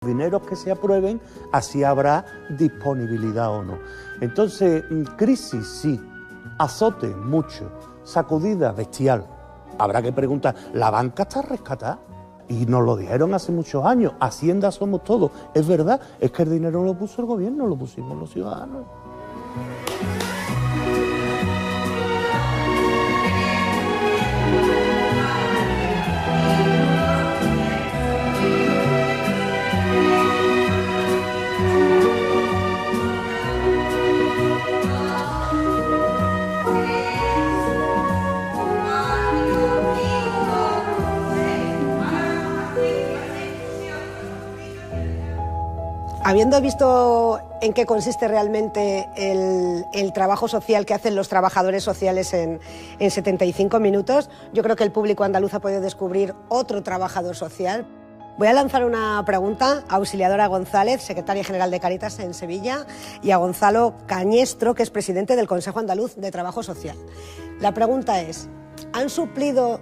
dineros que se aprueben, así habrá disponibilidad o no. Entonces, crisis sí, azote mucho, sacudida bestial. Habrá que preguntar, ¿la banca está rescatada? Y nos lo dijeron hace muchos años, Hacienda somos todos. Es verdad, es que el dinero lo puso el gobierno, lo pusimos los ciudadanos. Habiendo visto en qué consiste realmente el trabajo social que hacen los trabajadores sociales en 75 minutos, yo creo que el público andaluz ha podido descubrir otro trabajador social. Voy a lanzar una pregunta a Auxiliadora González, secretaria general de Cáritas en Sevilla, y a Gonzalo Cañestro, que es presidente del Consejo Andaluz de Trabajo Social. La pregunta es, ¿han suplido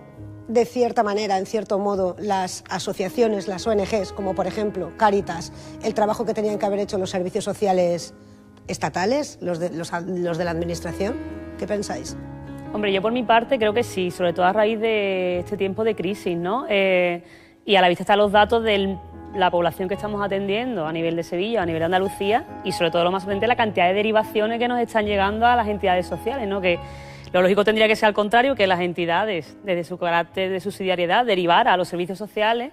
de cierta manera, en cierto modo, las asociaciones, las ONGs, como por ejemplo Cáritas, el trabajo que tenían que haber hecho los servicios sociales estatales, los de la administración? ¿Qué pensáis? Hombre, yo por mi parte creo que sí, sobre todo a raíz de este tiempo de crisis, ¿no? Y a la vista están los datos de la población que estamos atendiendo a nivel de Sevilla, a nivel de Andalucía, y sobre todo lo más sorprendente, la cantidad de derivaciones que nos están llegando a las entidades sociales, ¿no? Que lo lógico tendría que ser al contrario, que las entidades, desde su carácter de subsidiariedad, derivara a los servicios sociales,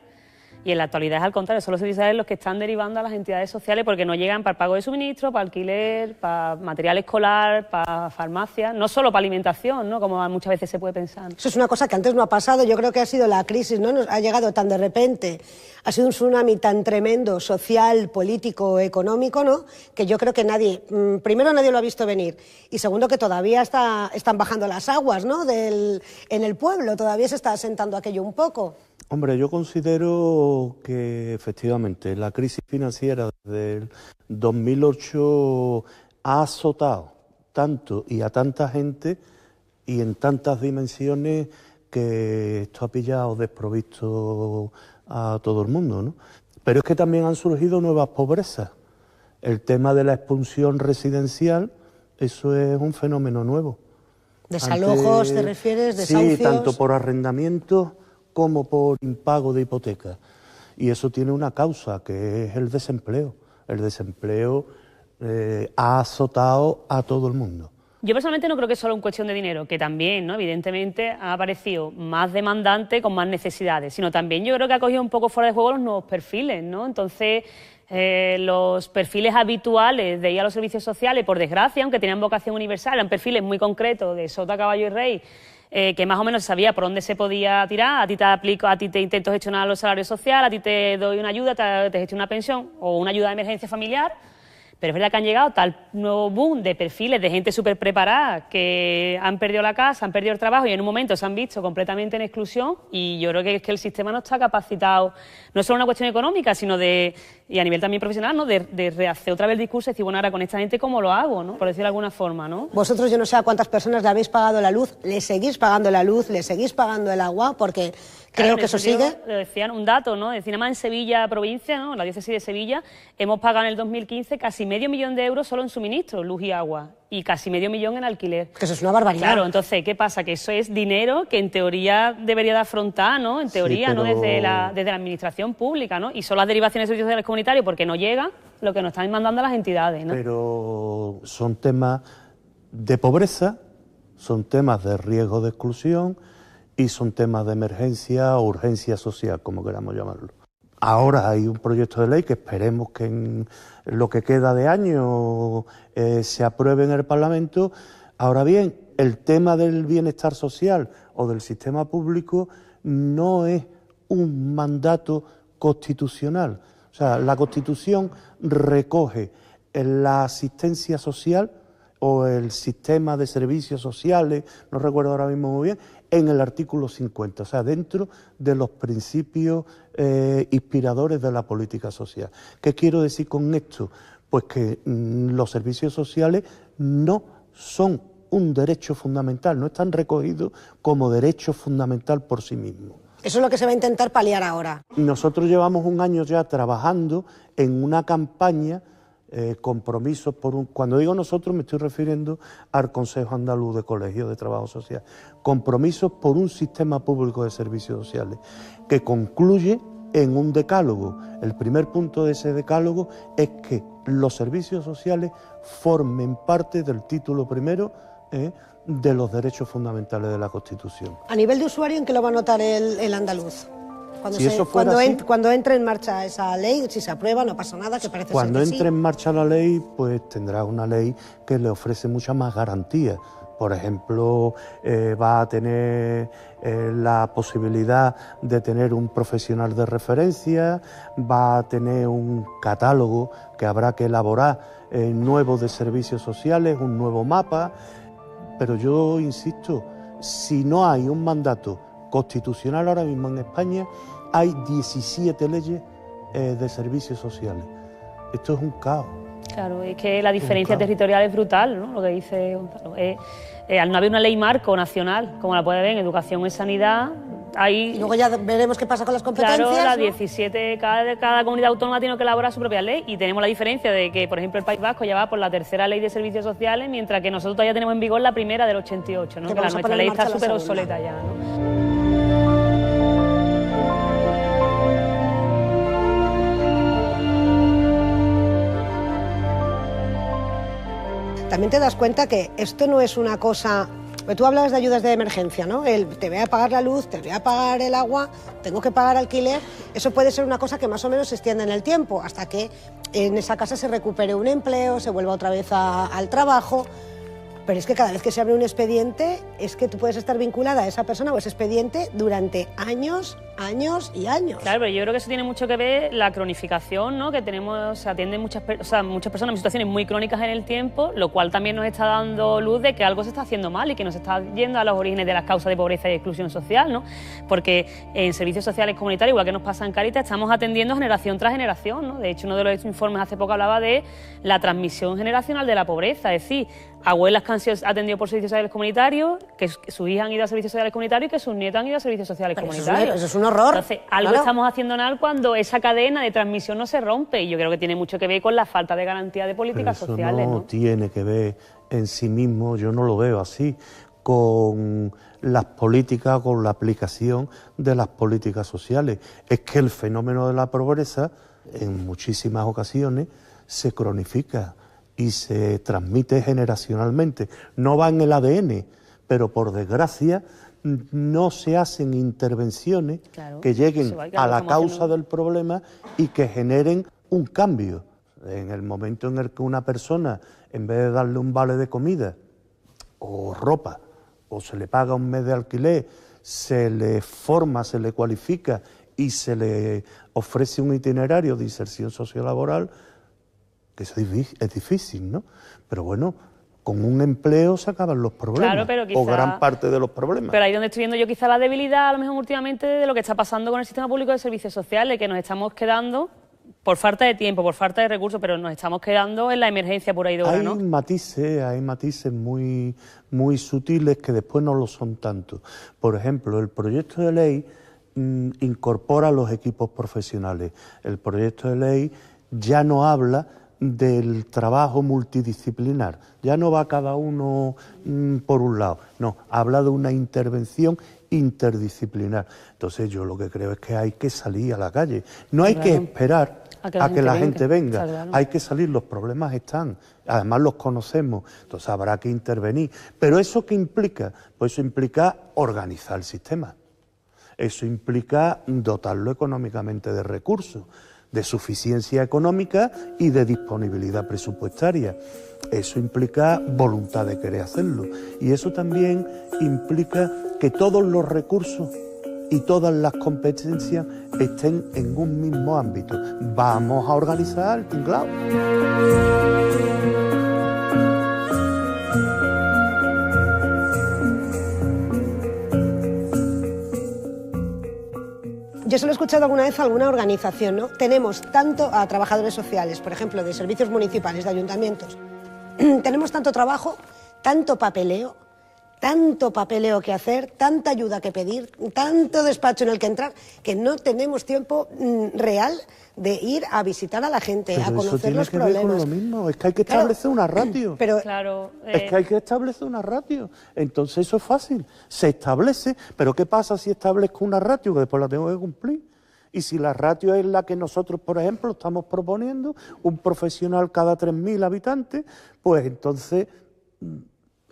y en la actualidad es al contrario, son los servicios sociales los que están derivando a las entidades sociales porque no llegan para el pago de suministro, para alquiler, para material escolar, para farmacia, no solo para alimentación, ¿no? Como muchas veces se puede pensar. Eso es una cosa que antes no ha pasado, yo creo que ha sido la crisis, ¿no? Nos ha llegado tan de repente, ha sido un tsunami tan tremendo, social, político, económico, ¿no? Que yo creo que primero nadie lo ha visto venir, y segundo que todavía están bajando las aguas, ¿no? En el pueblo, todavía se está asentando aquello un poco. Hombre, yo considero que efectivamente la crisis financiera del 2008 ha azotado tanto y a tanta gente y en tantas dimensiones que esto ha pillado desprovisto a todo el mundo, ¿no? Pero es que también han surgido nuevas pobrezas. El tema de la expulsión residencial, eso es un fenómeno nuevo. ¿Desalojos te refieres? ¿Desahucios? Sí, tanto por arrendamiento como por impago de hipoteca. Y eso tiene una causa, que es el desempleo. El desempleo ha azotado a todo el mundo. Yo personalmente no creo que es solo una cuestión de dinero, que también, ¿no? Evidentemente, ha aparecido más demandante con más necesidades, sino también yo creo que ha cogido un poco fuera de juego los nuevos perfiles, ¿no? Entonces, los perfiles habituales de ir a los servicios sociales, por desgracia, aunque tenían vocación universal, eran perfiles muy concretos de sota, caballo y rey, que más o menos sabía por dónde se podía tirar. A ti te aplico, a ti te intento gestionar los salarios sociales, a ti te doy una ayuda, te gestiono una pensión o una ayuda de emergencia familiar. Pero es verdad que han llegado tal nuevo boom de perfiles de gente súper preparada que han perdido la casa, han perdido el trabajo y en un momento se han visto completamente en exclusión, y yo creo que es que el sistema no está capacitado, no es solo una cuestión económica, sino y a nivel también profesional, ¿no? De rehacer otra vez el discurso y decir, bueno, ahora con esta gente, ¿cómo lo hago?, ¿no? Por decirlo de alguna forma, ¿no? Vosotros, yo no sé a cuántas personas le habéis pagado la luz, le seguís pagando la luz, le seguís pagando el agua, porque creo que eso sigue. Le decían un dato, ¿no? Decían, además en Sevilla provincia, ¿no? La diócesis de Sevilla, hemos pagado en el 2015 casi $500.000 solo en suministro, luz y agua, y casi $500.000 en alquiler. Que eso es una barbaridad. Claro, entonces, ¿qué pasa? Que eso es dinero que en teoría debería de afrontar, ¿no? En teoría, sí, pero ¿no? Desde la administración pública, ¿no? Y son las derivaciones de servicios sociales comunitarios porque no llega lo que nos están mandando las entidades, ¿no? Pero son temas de pobreza, son temas de riesgo de exclusión y son temas de emergencia o urgencia social, como queramos llamarlo. Ahora hay un proyecto de ley que esperemos que en lo que queda de año se apruebe en el Parlamento. Ahora bien, el tema del bienestar social o del sistema público no es un mandato constitucional. O sea, la Constitución recoge la asistencia social o el sistema de servicios sociales, no recuerdo ahora mismo muy bien, en el artículo 50, o sea, dentro de los principios inspiradores de la política social. ¿Qué quiero decir con esto? Pues que los servicios sociales no son un derecho fundamental, no están recogidos como derecho fundamental por sí mismos. Eso es lo que se va a intentar paliar ahora. Nosotros llevamos un año ya trabajando en una campaña, compromisos por un... Cuando digo nosotros me estoy refiriendo al Consejo Andaluz de Colegios de Trabajo Social. Compromisos por un sistema público de servicios sociales que concluye en un decálogo. El primer punto de ese decálogo es que los servicios sociales formen parte del título primero de los derechos fundamentales de la Constitución. A nivel de usuario, ¿en qué lo va a notar el andaluz? Cuando entre en marcha esa ley, si se aprueba, no pasa nada, que parece ser Cuando que entre sí. en marcha la ley, pues tendrá una ley que le ofrece muchas más garantías. Por ejemplo, va a tener la posibilidad de tener un profesional de referencia, va a tener un catálogo que habrá que elaborar nuevo de servicios sociales, un nuevo mapa. Pero yo insisto, si no hay un mandato constitucional ahora mismo en España, hay 17 leyes de servicios sociales. Esto es un caos. Claro, es que la diferencia territorial es brutal, ¿no? Lo que dice Gonzalo. Al no haber una ley marco nacional, como la puede ver en educación o en sanidad, hay... Y luego ya veremos qué pasa con las competencias. Claro, las ¿no? 17, cada comunidad autónoma tiene que elaborar su propia ley, y tenemos la diferencia de que, por ejemplo, el País Vasco ya va por la tercera ley de servicios sociales, mientras que nosotros todavía tenemos en vigor la primera del 88, ¿no? Que nuestra ley está súper obsoleta ya, ¿no? También te das cuenta que esto no es una cosa... Tú hablabas de ayudas de emergencia, ¿no? Te voy a pagar la luz, te voy a pagar el agua, tengo que pagar alquiler. Eso puede ser una cosa que más o menos se extiende en el tiempo, hasta que en esa casa se recupere un empleo, se vuelva otra vez al trabajo. Pero es que cada vez que se abre un expediente, es que tú puedes estar vinculada a esa persona o ese expediente durante años, años y años. Claro, pero yo creo que eso tiene mucho que ver la cronificación, ¿no? Que tenemos, se atienden muchas personas en situaciones muy crónicas en el tiempo, lo cual también nos está dando luz de que algo se está haciendo mal y que nos está yendo a los orígenes de las causas de pobreza y exclusión social, ¿no? Porque en servicios sociales comunitarios, igual que nos pasa en Cáritas, estamos atendiendo generación tras generación, ¿no? De hecho, uno de los informes hace poco hablaba de la transmisión generacional de la pobreza, es decir, abuelas que han sido atendidas por servicios sociales comunitarios, que sus hijas han ido a servicios sociales comunitarios y que sus nietos han ido a servicios sociales comunitarios. Eso es un horror. Entonces, algo estamos haciendo mal cuando esa cadena de transmisión no se rompe, y yo creo que tiene mucho que ver con la falta de garantía de políticas sociales, ¿no? Tiene que ver en sí mismo, yo no lo veo así, con las políticas, con la aplicación de las políticas sociales. Es que el fenómeno de la pobreza, en muchísimas ocasiones, se cronifica y se transmite generacionalmente. No va en el ADN, pero por desgracia no se hacen intervenciones que lleguen a la causa del problema y que generen un cambio. En el momento en el que una persona, en vez de darle un vale de comida o ropa, o se le paga un mes de alquiler, se le forma, se le cualifica y se le ofrece un itinerario de inserción sociolaboral, que es difícil, ¿no? Pero bueno, con un empleo se acaban los problemas, claro, pero quizá, o gran parte de los problemas. Pero ahí donde estoy viendo yo quizá la debilidad, a lo mejor últimamente, de lo que está pasando con el sistema público de servicios sociales, que nos estamos quedando, por falta de tiempo, por falta de recursos, pero nos estamos quedando en la emergencia por ahí de hora, ¿no? Hay matices muy, muy sutiles que después no lo son tanto. Por ejemplo, el proyecto de ley incorpora los equipos profesionales. El proyecto de ley ya no habla del trabajo multidisciplinar, ya no va cada uno por un lado, no, habla de una intervención interdisciplinar. Entonces yo lo que creo es que hay que salir a la calle, no hay que esperar a que la gente venga, hay que salir, los problemas están, además los conocemos, entonces habrá que intervenir. Pero ¿eso qué implica? Pues eso implica organizar el sistema, eso implica dotarlo económicamente de recursos, de suficiencia económica y de disponibilidad presupuestaria. Eso implica voluntad de querer hacerlo. Y eso también implica que todos los recursos y todas las competencias estén en un mismo ámbito. Vamos a organizar el tinglao. Yo se lo he escuchado alguna vez a alguna organización, ¿no? Tenemos tanto a trabajadores sociales, por ejemplo, de servicios municipales, de ayuntamientos, tenemos tanto trabajo, tanto papeleo, tanto papeleo que hacer, tanta ayuda que pedir, tanto despacho en el que entrar, que no tenemos tiempo real de ir a visitar a la gente, pero a conocer los problemas. Eso tiene que ver con lo mismo, es que hay que establecer una ratio. Pero, es que hay que establecer una ratio. Entonces eso es fácil, se establece, pero ¿qué pasa si establezco una ratio que después la tengo que cumplir? Y si la ratio es la que nosotros, por ejemplo, estamos proponiendo, un profesional cada 3.000 habitantes, pues entonces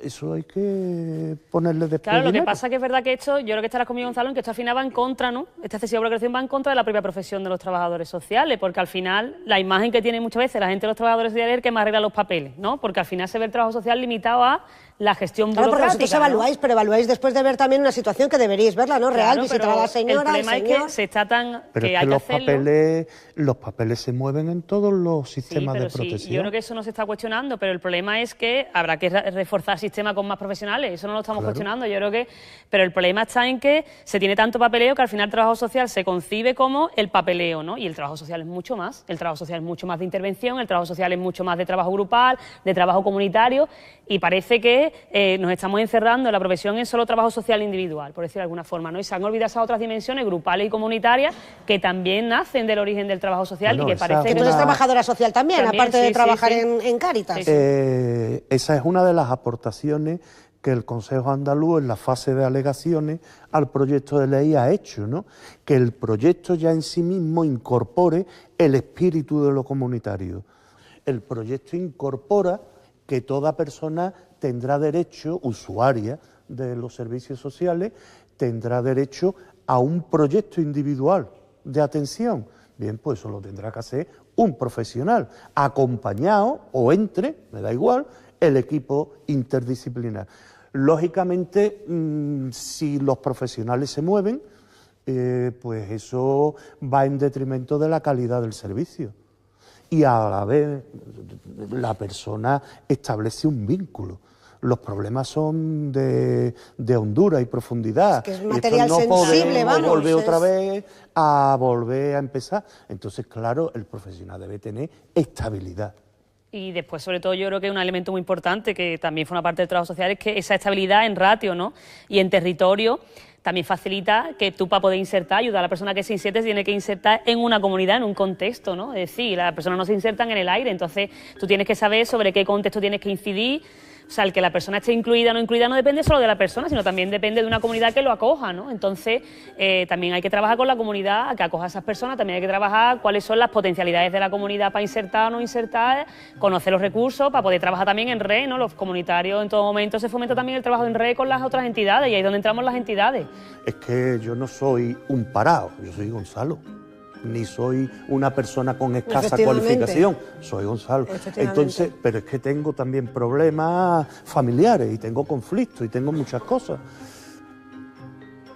eso hay que ponerle después. Claro, lo dinero. que pasa que es verdad que esto, yo creo que estarás conmigo, Gonzalo, en que esto al final va en contra, ¿no? Esta excesiva burocracia va en contra de la propia profesión de los trabajadores sociales, porque al final la imagen que tiene muchas veces la gente de los trabajadores sociales es el que más arregla los papeles, ¿no? Porque al final se ve el trabajo social limitado a la gestión burocrática. Porque vosotros evaluáis, ¿no? Pero evaluáis después de ver también una situación que deberíais verla, ¿no? Real, claro, visitar a la señora, el problema es que se está tan... Pero que es hay que los papeles se mueven en todos los sistemas de protección. Sí, yo creo que eso no se está cuestionando, pero el problema es que habrá que reforzar el sistema con más profesionales, eso no lo estamos cuestionando, yo creo que... Pero el problema está en que se tiene tanto papeleo que al final el trabajo social se concibe como el papeleo, ¿no? Y el trabajo social es mucho más, el trabajo social es mucho más de intervención, el trabajo social es mucho más de trabajo grupal, de trabajo comunitario, y parece que nos estamos encerrando en la profesión en solo trabajo social individual, por decirlo de alguna forma, ¿no? Y se han olvidado esas otras dimensiones grupales y comunitarias que también nacen del origen del trabajo social y que parece que tú eres trabajadora social también aparte de trabajar en Cáritas. Esa es una de las aportaciones que el Consejo Andaluz en la fase de alegaciones al proyecto de ley ha hecho, ¿no? Que el proyecto ya en sí mismo incorpore el espíritu de lo comunitario. El proyecto incorpora que toda persona tendrá derecho, usuaria de los servicios sociales, tendrá derecho a un proyecto individual de atención. Bien, pues eso lo tendrá que hacer un profesional, acompañado o entre, me da igual, el equipo interdisciplinar. Lógicamente, si los profesionales se mueven, pues eso va en detrimento de la calidad del servicio. Y a la vez la persona establece un vínculo. Los problemas son de hondura y profundidad. Es que es material sensible, vamos. Volver otra vez a empezar. Entonces, claro, el profesional debe tener estabilidad. Y después, sobre todo, yo creo que un elemento muy importante que también forma parte del trabajo social es que esa estabilidad en ratio, ¿no? Y en territorio también facilita que tú, para poder insertar, ayudar a la persona que se inserte, se tiene que insertar en una comunidad, en un contexto, ¿no? Es decir, las personas no se insertan en el aire, entonces tú tienes que saber sobre qué contexto tienes que incidir. O sea, el que la persona esté incluida o no incluida no depende solo de la persona, sino también depende de una comunidad que lo acoja, ¿no? Entonces, también hay que trabajar con la comunidad que acoja a esas personas, también hay que trabajar cuáles son las potencialidades de la comunidad para insertar o no insertar, conocer los recursos, para poder trabajar también en red, ¿no? Los comunitarios en todo momento se fomenta también el trabajo en red con las otras entidades, y ahí es donde entramos las entidades. Es que yo no soy un parado, yo soy Gonzalo. Ni soy una persona con escasa cualificación, soy Gonzalo. Entonces, pero es que tengo también problemas familiares y tengo conflictos y tengo muchas cosas.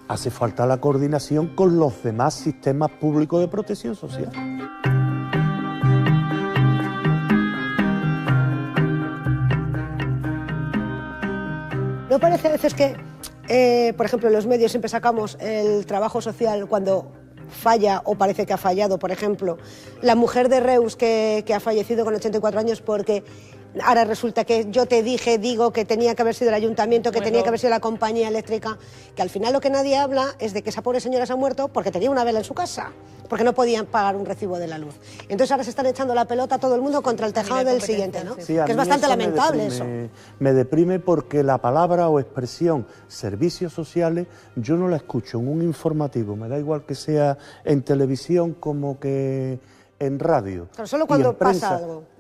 Hace falta la coordinación con los demás sistemas públicos de protección social. ¿No parece a veces que, por ejemplo, en los medios siempre sacamos el trabajo social cuando falla o parece que ha fallado? Por ejemplo, la mujer de Reus que ha fallecido con 84 años porque ahora resulta que yo te digo que tenía que haber sido el ayuntamiento, que tenía que haber sido la compañía eléctrica, que al final lo que nadie habla es de que esa pobre señora se ha muerto porque tenía una vela en su casa, porque no podían pagar un recibo de la luz. Entonces ahora se están echando la pelota todo el mundo contra el tejado del siguiente, ¿no? Sí, que es bastante lamentable eso. Me deprime porque la palabra o expresión servicios sociales yo no la escucho en un informativo, me da igual que sea en televisión como que en radio. Pero solo cuando pasa algo.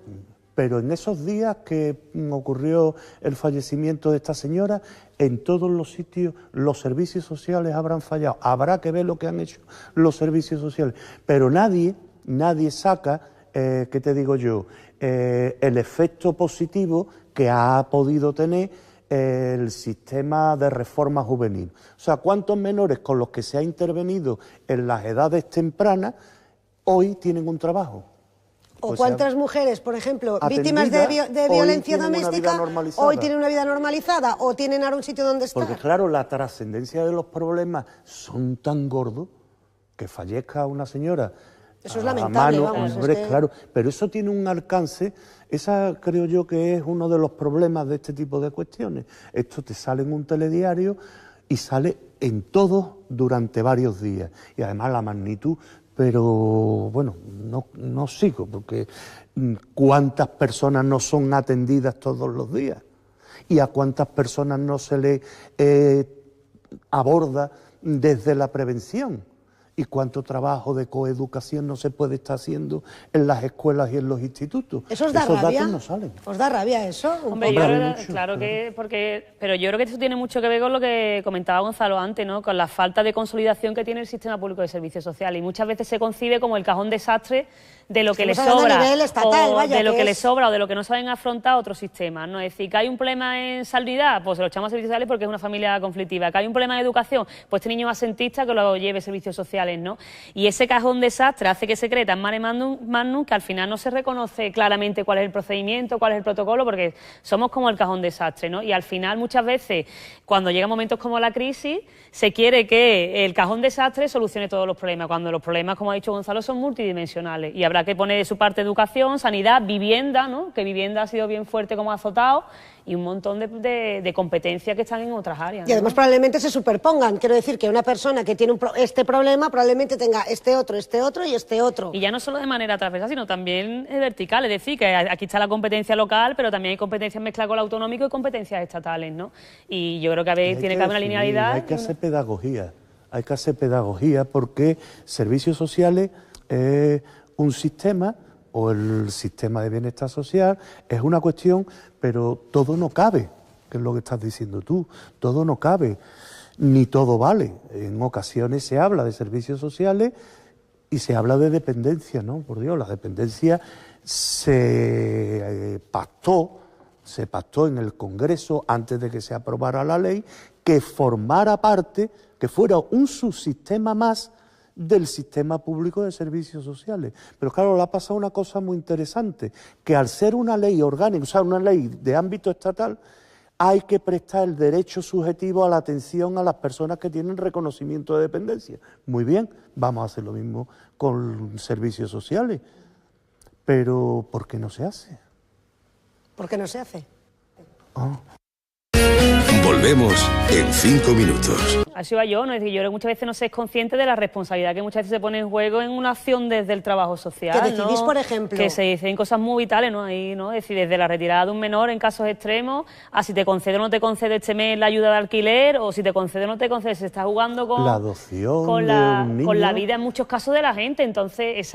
Pero en esos días que ocurrió el fallecimiento de esta señora, en todos los sitios los servicios sociales habrán fallado. Habrá que ver lo que han hecho los servicios sociales. Pero nadie saca, ¿qué te digo yo?, el efecto positivo que ha podido tener el sistema de reforma juvenil. O sea, ¿cuántos menores con los que se ha intervenido en las edades tempranas hoy tienen un trabajo? ¿O cuántas mujeres, por ejemplo, víctimas de violencia doméstica, hoy tienen una vida normalizada o tienen ahora un sitio donde estar? Porque claro, la trascendencia de los problemas son tan gordos que fallezca una señora Eso es lamentable, mano, vamos. hombre, claro, pero eso tiene un alcance, esa creo yo que es uno de los problemas de este tipo de cuestiones. Esto te sale en un telediario y sale en todos durante varios días, y además la magnitud, pero bueno, no sigo, porque ¿cuántas personas no son atendidas todos los días? ¿Y a cuántas personas no se le aborda desde la prevención? ¿Y cuánto trabajo de coeducación no se puede estar haciendo en las escuelas y en los institutos? ¿Eso os da Esos rabia? datos no salen. ¿Os da rabia eso? Hombre, yo creo, claro que, pero yo creo que esto tiene mucho que ver con lo que comentaba Gonzalo antes, ¿no? Con la falta de consolidación que tiene el sistema público de servicios sociales, y muchas veces se concibe como el cajón desastre de lo que le sobra, estatal, o vaya, de lo que es... le sobra o de lo que no saben afrontar otros sistemas, ¿no? Es decir, que hay un problema en sanidad, pues se lo echamos a servicios sociales porque es una familia conflictiva. Que hay un problema en educación, pues este niño asentista que lo lleve servicios sociales, ¿no? Y ese cajón desastre hace que se cree tan mare magnum que al final no se reconoce claramente cuál es el procedimiento, cuál es el protocolo, porque somos como el cajón desastre, ¿no? Y al final muchas veces, cuando llegan momentos como la crisis, se quiere que el cajón desastre solucione todos los problemas, cuando los problemas, como ha dicho Gonzalo, son multidimensionales, y habrá que poner de su parte educación, sanidad, vivienda, ¿no? Que vivienda ha sido bien fuerte como azotado, y un montón de competencias que están en otras áreas, ¿no? Y además probablemente se superpongan. Quiero decir que una persona que tiene este problema probablemente tenga este otro y este otro. Y ya no solo de manera transversal, sino también vertical. Es decir, que aquí está la competencia local, pero también hay competencias mezcladas con lo autonómico y competencias estatales, ¿no? Y yo creo que tiene que haber una linealidad. Hay que hacer pedagogía, porque servicios sociales es un sistema, o el sistema de bienestar social, es una cuestión, pero todo no cabe, que es lo que estás diciendo tú, todo no cabe, ni todo vale. En ocasiones se habla de servicios sociales y se habla de dependencia, ¿no? Por Dios, la dependencia se pactó en el Congreso antes de que se aprobara la ley, que formara parte, que fuera un subsistema más del sistema público de servicios sociales. Pero claro, le ha pasado una cosa muy interesante, que al ser una ley orgánica, o sea, una ley de ámbito estatal, hay que prestar el derecho subjetivo a la atención a las personas que tienen reconocimiento de dependencia. Muy bien, vamos a hacer lo mismo con servicios sociales. Pero, ¿por qué no se hace? ¿Por qué no se hace? Volvemos en 5 minutos. Así va yo, ¿no? Es decir, yo creo que muchas veces no se es consciente de la responsabilidad que muchas veces se pone en juego en una acción desde el trabajo social, que decidís, ¿no? por ejemplo, que se dicen cosas muy vitales, ¿no? Ahí, ¿no? Es decir, desde la retirada de un menor en casos extremos, a si te concedo o no te concedo este mes la ayuda de alquiler, o si te concedo o no te concedo, se está jugando con la adopción con de un niño, con la vida en muchos casos de la gente. Entonces,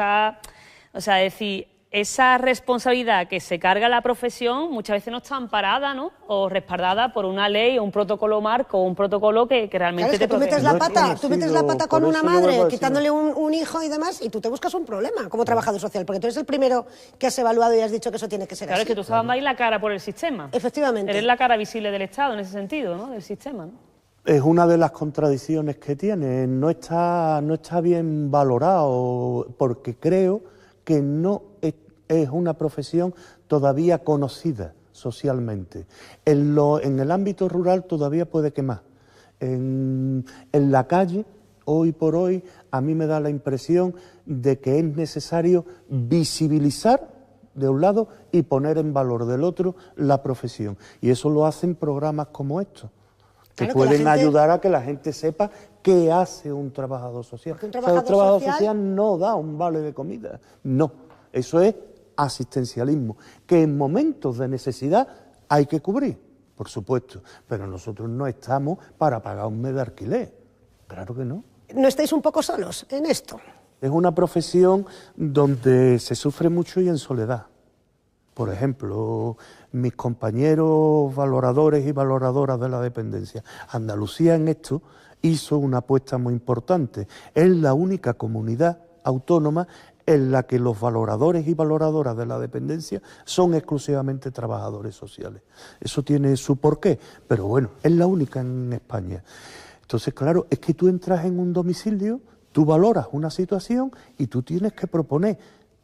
esa responsabilidad que se carga la profesión muchas veces no está amparada, ¿no? O respaldada por una ley o un protocolo marco o un protocolo que realmente claro, es que tú metes la pata con una madre, quitándole un un hijo y demás, y tú te buscas un problema como trabajador social, porque tú eres el primero que has evaluado y has dicho que eso tiene que ser Claro, así. es que tú estás dando ahí la cara por el sistema. Efectivamente. Eres la cara visible del Estado en ese sentido, ¿no? Del sistema, ¿no? Es una de las contradicciones que tiene, no está bien valorado, porque creo que no es una profesión todavía conocida socialmente. En el ámbito rural todavía puede que más. En la calle, hoy por hoy, a mí me da la impresión de que es necesario visibilizar de un lado y poner en valor del otro la profesión. Y eso lo hacen programas como estos, que claro, pueden que la gente... ayudar a que la gente sepa qué hace un trabajador social. Un trabajador, social no da un vale de comida, no, eso es asistencialismo, que en momentos de necesidad hay que cubrir, por supuesto, pero nosotros no estamos para pagar un mes de alquiler, claro que no. ¿No estáis un poco solos en esto? Es una profesión donde se sufre mucho y en soledad. Por ejemplo, mis compañeros valoradores y valoradoras de la dependencia. Andalucía en esto hizo una apuesta muy importante. Es la única comunidad autónoma en la que los valoradores y valoradoras de la dependencia son exclusivamente trabajadores sociales. Eso tiene su porqué, pero bueno, es la única en España. Entonces, claro, es que tú entras en un domicilio, tú valoras una situación y tú tienes que proponer,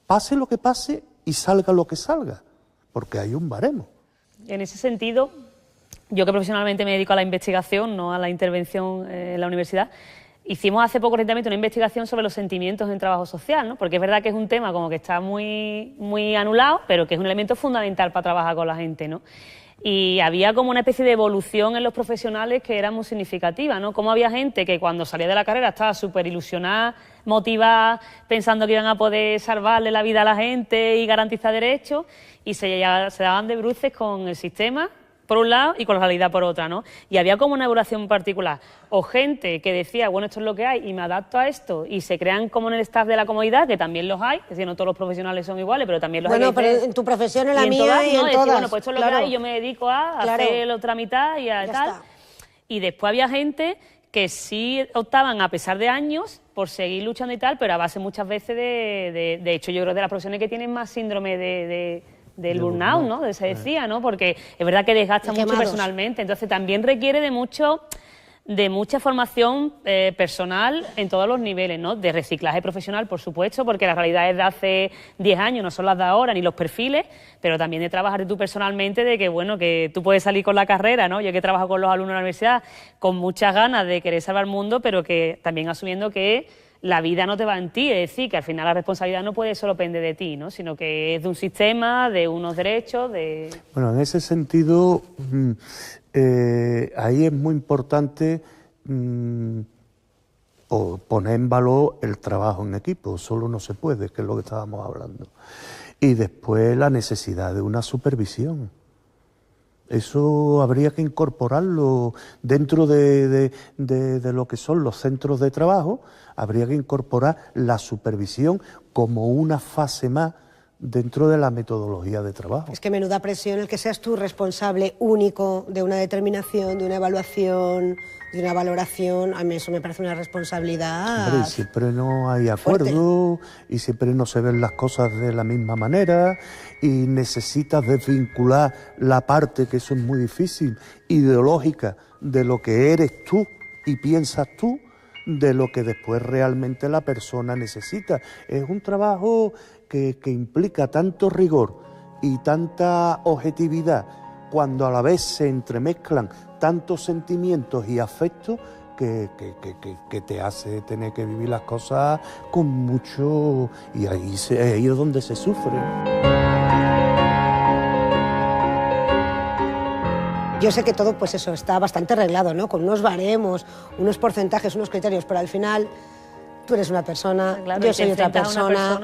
pase lo que pase y salga lo que salga, porque hay un baremo. En ese sentido, yo que profesionalmente me dedico a la investigación, no a la intervención en la universidad, hicimos hace poco recientemente una investigación sobre los sentimientos en trabajo social, ¿no? Porque es verdad que es un tema como que está muy anulado, pero que es un elemento fundamental para trabajar con la gente, ¿no? Y había como una especie de evolución en los profesionales que era muy significativa, ¿no? Como había gente que cuando salía de la carrera estaba súper ilusionada, motivada, pensando que iban a poder salvarle la vida a la gente y garantizar derechos, y se daban de bruces con el sistema, por un lado, y con la realidad por otra, ¿no? Y había como una evaluación particular. O gente que decía, bueno, esto es lo que hay y me adapto a esto, y se crean como en el staff de la comodidad, que también los hay, es decir, no todos los profesionales son iguales, pero también los hay. Bueno, pero en tu profesión, en la mía todas, y ¿no? en Decir, todas. bueno, pues esto es lo que hay, yo me dedico a hacer la otra mitad y a tal. Está. Y después había gente que sí optaban, a pesar de años, por seguir luchando y tal, pero a base muchas veces de hecho, yo creo de las profesiones que tienen más síndrome del burnout, ¿no? Se decía, ¿no? Porque es verdad que desgasta mucho personalmente, entonces también requiere de mucha formación personal en todos los niveles, ¿no? De reciclaje profesional, por supuesto, porque las realidades de hace 10 años no son las de ahora, ni los perfiles, pero también de trabajar tú personalmente, de que, bueno, que tú puedes salir con la carrera, ¿no? Yo que trabajo con los alumnos de la universidad con muchas ganas de querer salvar el mundo, pero que también asumiendo que la vida no te va en ti, es decir, que al final la responsabilidad no puede solo depender de ti, ¿no? Sino que es de un sistema, de unos derechos, de... Bueno, en ese sentido, ahí es muy importante poner en valor el trabajo en equipo, solo no se puede, que es lo que estábamos hablando. Y después la necesidad de una supervisión. Eso habría que incorporarlo dentro de lo que son los centros de trabajo, habría que incorporar la supervisión como una fase más dentro de la metodología de trabajo. Es que menuda presión el que seas tú responsable único de una determinación, de una evaluación, de una valoración. A mí eso me parece una responsabilidad. Hombre, siempre no hay acuerdo y siempre no se ven las cosas de la misma manera y necesitas desvincular la parte, que eso es muy difícil, ideológica de lo que eres tú y piensas tú, de lo que después realmente la persona necesita. Es un trabajo que implica tanto rigor y tanta objetividad, cuando a la vez se entremezclan tantos sentimientos y afectos, que te hace tener que vivir las cosas con mucho... y ahí es donde se sufre. Yo sé que todo, pues eso, está bastante arreglado, ¿no? Con unos baremos, unos porcentajes, unos criterios, pero al final tú eres una persona, claro, yo soy otra persona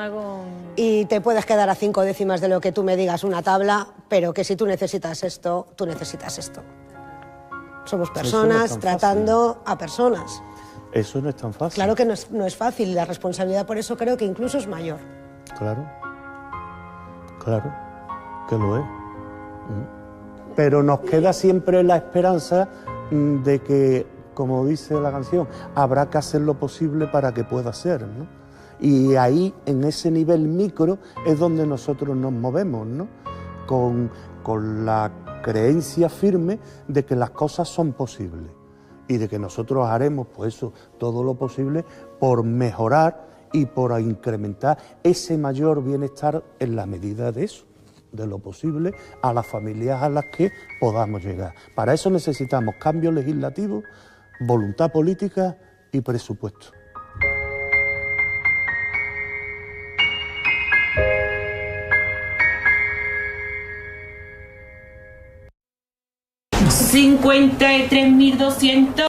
y te puedes quedar a 5 décimas de lo que tú me digas una tabla, pero que si tú necesitas esto, tú necesitas esto. Somos personas tratando a personas. Eso no es tan fácil. Claro que no es fácil y la responsabilidad por eso creo que incluso es mayor. Claro, claro que lo es. Pero nos queda siempre la esperanza de que, como dice la canción, habrá que hacer lo posible para que pueda ser, ¿no? Y ahí, en ese nivel micro, es donde nosotros nos movemos, ¿no? Con la creencia firme de que las cosas son posibles y de que nosotros haremos, pues eso, todo lo posible por mejorar y por incrementar ese mayor bienestar en la medida de eso, de lo posible, a las familias a las que podamos llegar. Para eso necesitamos cambios legislativos, voluntad política y presupuesto. $53.200